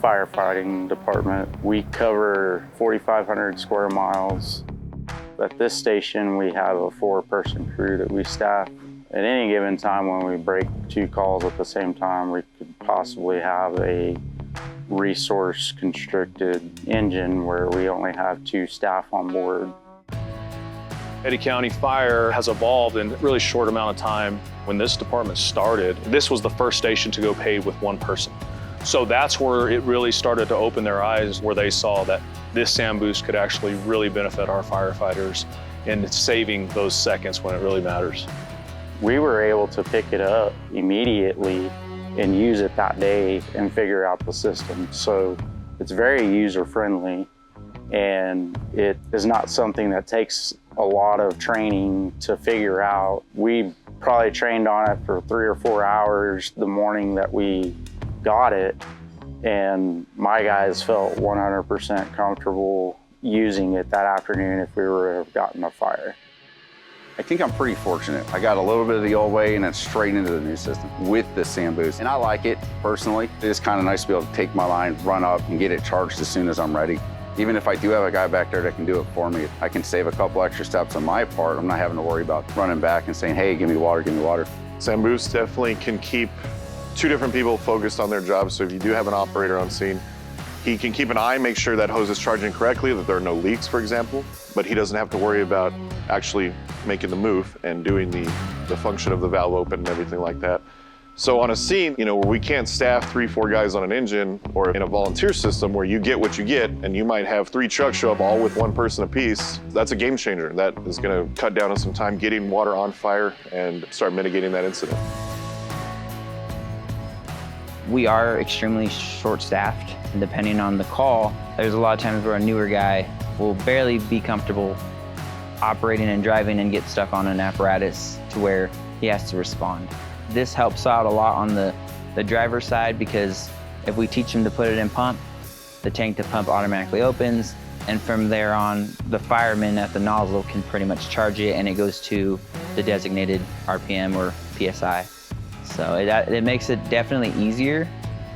firefighting department. We cover 4,500 square miles. At this station, we have a 4-person crew that we staff. At any given time when we break 2 calls at the same time, we could possibly have a resource-constricted engine where we only have 2 staff on board. Eddy County Fire has evolved in a really short amount of time. When this department started, this was the first station to go paid with 1 person. So that's where it really started to open their eyes, where they saw that this SAM boost could actually really benefit our firefighters in saving those seconds when it really matters. We were able to pick it up immediately and use it that day and figure out the system. So it's very user-friendly, and it is not something that takes a lot of training to figure out. We probably trained on it for 3 or 4 hours the morning that we got it, and my guys felt 100% comfortable using it that afternoon if we were to have gotten a fire. I think I'm pretty fortunate. I got a little bit of the old way and then straight into the new system with the SAM boost. And I like it personally. It's kind of nice to be able to take my line, run up, and get it charged as soon as I'm ready. Even if I do have a guy back there that can do it for me, I can save a couple extra steps on my part. I'm not having to worry about running back and saying, hey, give me water, give me water. SAM boost definitely can keep 2 different people focused on their job. So if you do have an operator on scene, he can keep an eye, make sure that hose is charging correctly, that there are no leaks, for example, but he doesn't have to worry about actually making the move and doing the function of the valve open and everything like that. So on a scene, where we can't staff 3, 4 guys on an engine, or in a volunteer system where you get what you get and you might have 3 trucks show up all with 1 person apiece, that's a game changer. That is gonna cut down on some time getting water on fire and start mitigating that incident. We are extremely short-staffed, and depending on the call, there's a lot of times where a newer guy will barely be comfortable operating and driving and get stuck on an apparatus to where he has to respond. This helps out a lot on the driver's side, because if we teach him to put it in pump, the tank to pump automatically opens, and from there on, the fireman at the nozzle can pretty much charge it, and it goes to the designated RPM or PSI. So it makes it definitely easier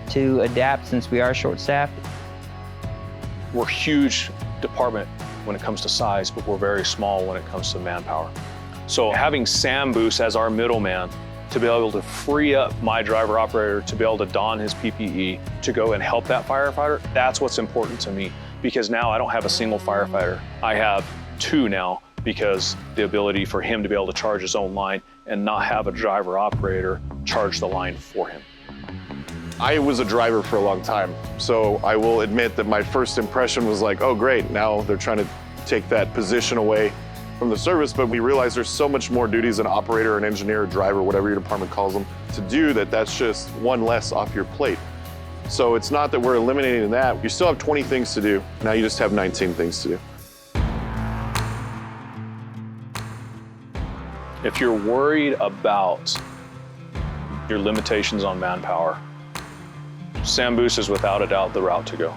to adapt since we are short-staffed. We're a huge department when it comes to size, but we're very small when it comes to manpower. So having SAM boost as our middleman to be able to free up my driver operator to be able to don his PPE to go and help that firefighter, that's what's important to me, because now I don't have a single firefighter. I have 2 now, because the ability for him to be able to charge his own line and not have a driver operator charge the line for him. I was a driver for a long time, so I will admit that my first impression was like, oh great, now they're trying to take that position away from the service, but we realize there's so much more duties an operator, an engineer, a driver, whatever your department calls them, to do, that's just 1 less off your plate. So it's not that we're eliminating that. You still have 20 things to do. Now you just have 19 things to do. If you're worried about your limitations on manpower, SAM boost is without a doubt the route to go.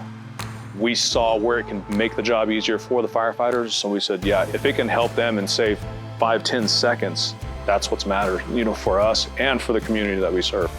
We saw where it can make the job easier for the firefighters, so we said, yeah, if it can help them and save 5-10 seconds, that's what's mattered, for us and for the community that we serve.